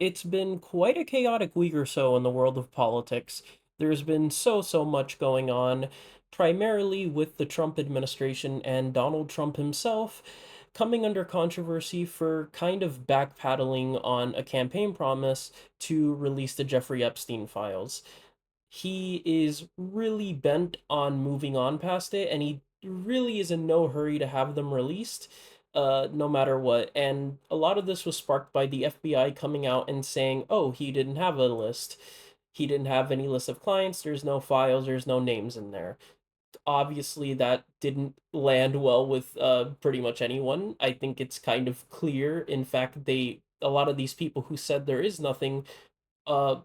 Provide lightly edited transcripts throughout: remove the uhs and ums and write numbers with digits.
It's been quite a chaotic week or so in the world of politics. There's been so much going on, primarily with the Trump administration and Donald Trump himself coming under controversy for kind of backpedaling on a campaign promise to release the Jeffrey Epstein files. He is really bent on moving on past it, and he really is in no hurry to have them released, no matter what. And a lot of this was sparked by the FBI coming out and saying, oh, he didn't have a list. He didn't have any list of clients, there's no files, there's no names in there. Obviously, that didn't land well with pretty much anyone. I think it's kind of clear. In fact, a lot of these people who said there is nothing uh,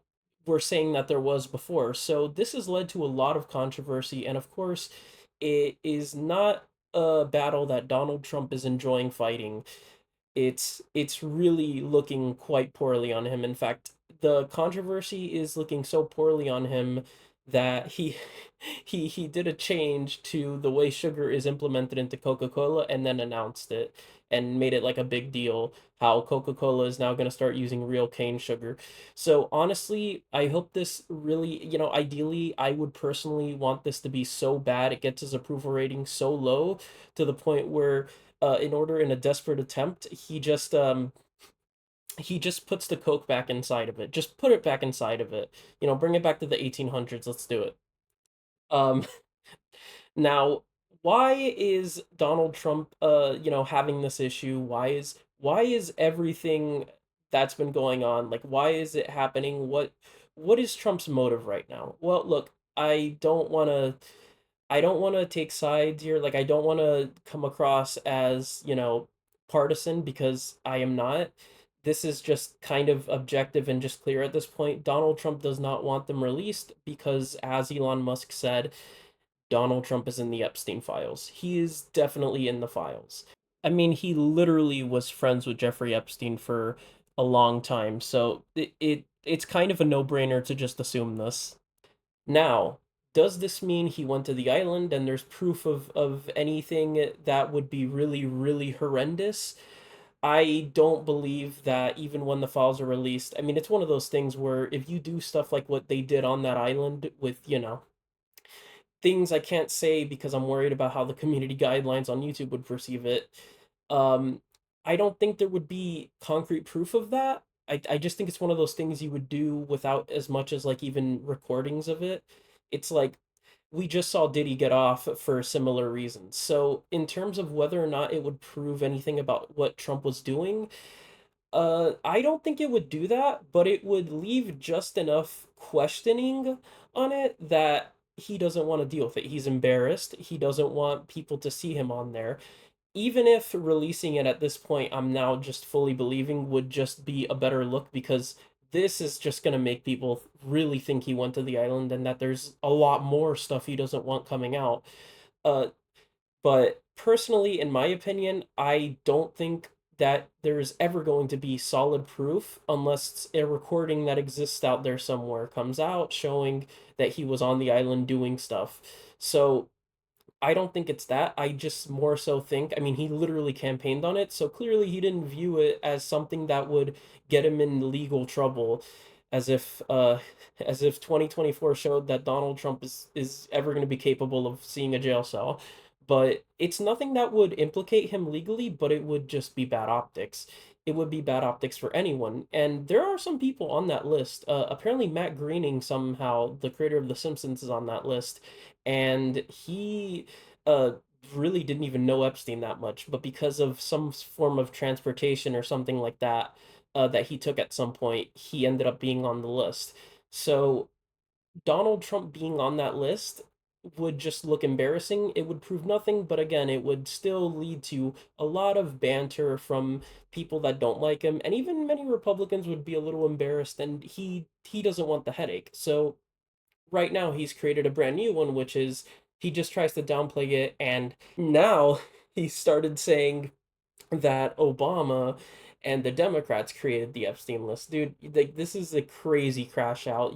were saying that there was before. So this has led to a lot of controversy, and of course, it is not a battle that Donald Trump is enjoying fighting. It's really looking quite poorly on him. In fact, the controversy is looking so poorly on him that he did a change to the way sugar is implemented into Coca-Cola and then announced it and made it like a big deal how Coca-Cola is now going to start using real cane sugar. So honestly, I hope this really, ideally I would personally want this to be so bad it gets his approval rating so low to the point where in order in a desperate attempt, he just puts the Coke back inside of it. Just put it back inside of it. Bring it back to the 1800s. Let's do it. Um, Now, why is Donald Trump having this issue? Why is everything that's been going on, like why is it happening? What is Trump's motive right now? Well, look, I don't want to take sides here. Like I don't want to come across as, partisan because I am not. This is just kind of objective and just clear at this point. Donald Trump does not want them released because, as Elon Musk said, Donald Trump is in the Epstein files. He is definitely in the files. I mean, he literally was friends with Jeffrey Epstein for a long time, so it's kind of a no-brainer to just assume this. Now, does this mean he went to the island and there's proof of anything that would be really, really horrendous? I don't believe that even when the files are released. I mean, it's one of those things where if you do stuff like what they did on that island with, things I can't say because I'm worried about how the community guidelines on YouTube would perceive it. Um, I don't think there would be concrete proof of that. I just think it's one of those things you would do without as much as like even recordings of it. It's like we just saw Diddy get off for similar reasons. So in terms of whether or not it would prove anything about what Trump was doing, I don't think it would do that, but it would leave just enough questioning on it that he doesn't want to deal with it. He's embarrassed. He doesn't want people to see him on there. Even if releasing it at this point, I'm now just fully believing would just be a better look because this is just going to make people really think he went to the island and that there's a lot more stuff he doesn't want coming out. Uh, but personally, in my opinion, I don't think that there's ever going to be solid proof unless a recording that exists out there somewhere comes out showing that he was on the island doing stuff. So I don't think it's that. I just more so think, I mean, he literally campaigned on it, so clearly he didn't view it as something that would get him in legal trouble, as if uh as if 2024 showed that Donald Trump is ever going to be capable of seeing a jail cell. But it's nothing that would implicate him legally, but it would just be bad optics. It would be bad optics for anyone. And there are some people on that list. Apparently Matt Groening, somehow, the creator of The Simpsons, is on that list, and he uh really didn't even know Epstein that much, but because of some form of transportation or something like that that he took at some point, he ended up being on the list. So Donald Trump being on that list would just look embarrassing. It would prove nothing, but again, it would still lead to a lot of banter from people that don't like him, and even many Republicans would be a little embarrassed, and he doesn't want the headache. So right now he's created a brand new one, which is he just tries to downplay it, and now he started saying that Obama and the Democrats created the Epstein list. Dude, like this is a crazy crash out.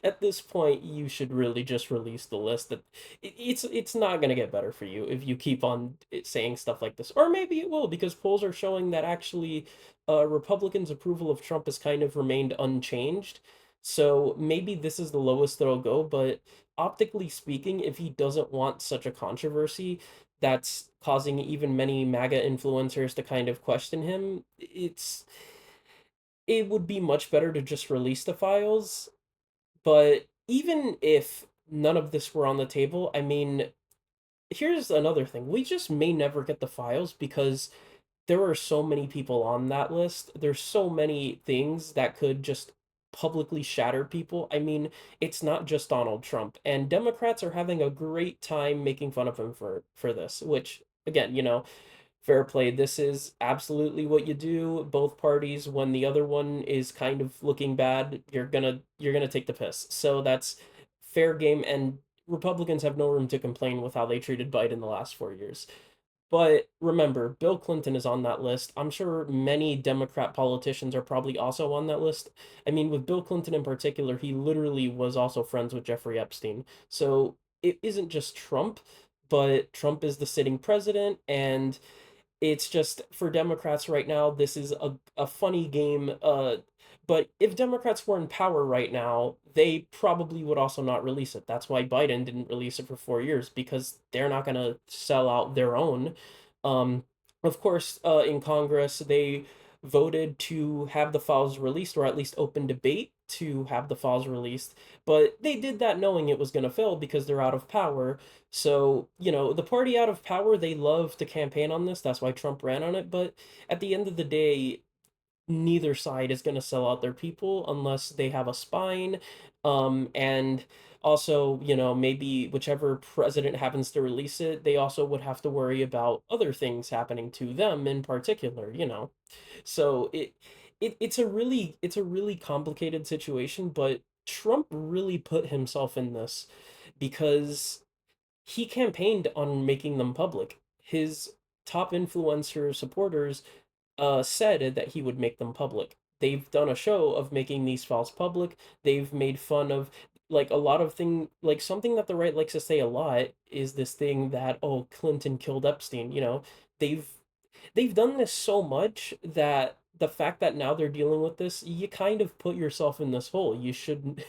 At this point, you should really just release the list. That it's not going to get better for you if you keep on saying stuff like this. Or maybe it will, because polls are showing that actually Republicans' approval of Trump has kind of remained unchanged. So maybe this is the lowest it'll go, but optically speaking, if he doesn't want such a controversy that's causing even many MAGA influencers to kind of question him, it would be much better to just release the files. But even if none of this were on the table, I mean, here's another thing. We just may never get the files because there are so many people on that list. There's so many things that could just publicly shatter people. I mean, it's not just Donald Trump, and Democrats are having a great time making fun of him for this, which again, fair play. This is absolutely what you do. Both parties, when the other one is kind of looking bad, you're gonna take the piss. So that's fair game, and Republicans have no room to complain with how they treated Biden the last 4 years. But remember, Bill Clinton is on that list. I'm sure many Democrat politicians are probably also on that list. I mean, with Bill Clinton in particular, he literally was also friends with Jeffrey Epstein. So it isn't just Trump, but Trump is the sitting president, and it's just for Democrats right now, this is a funny game. But if Democrats were in power right now, they probably would also not release it. That's why Biden didn't release it for 4 years, because they're not going to sell out their own. Um, of course, in Congress, they voted to have the files released, or at least open debate to have the files released. But they did that knowing it was going to fail because they're out of power. So, the party out of power, they love to campaign on this. That's why Trump ran on it. But at the end of the day, neither side is going to sell out their people unless they have a spine. And also, maybe whichever president happens to release it, they also would have to worry about other things happening to them in particular. So it's a really complicated situation, but Trump really put himself in this because he campaigned on making them public. His top influencer supporters said that he would make them public. They've done a show of making these files public. They've made fun of like a lot of thing, like something that the right likes to say a lot is this thing that, oh, Clinton killed Epstein. They've they've done this so much that the fact that now they're dealing with this, you kind of put yourself in this hole. You shouldn't.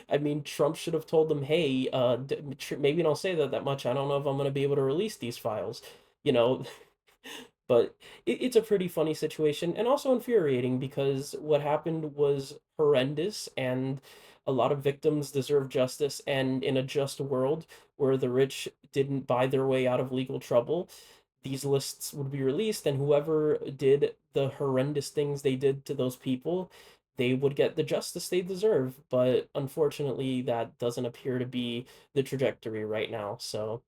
I mean, Trump should have told them, hey, maybe don't say that much. I don't know if I'm going to be able to release these files. You know, but it's a pretty funny situation and also infuriating because what happened was horrendous, and a lot of victims deserve justice. And in a just world where the rich didn't buy their way out of legal trouble, these lists would be released, and whoever did the horrendous things they did to those people, they would get the justice they deserve. But unfortunately, that doesn't appear to be the trajectory right now. So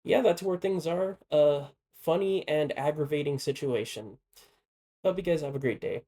yeah, that's where things are. Funny and aggravating situation. Hope you guys have a great day.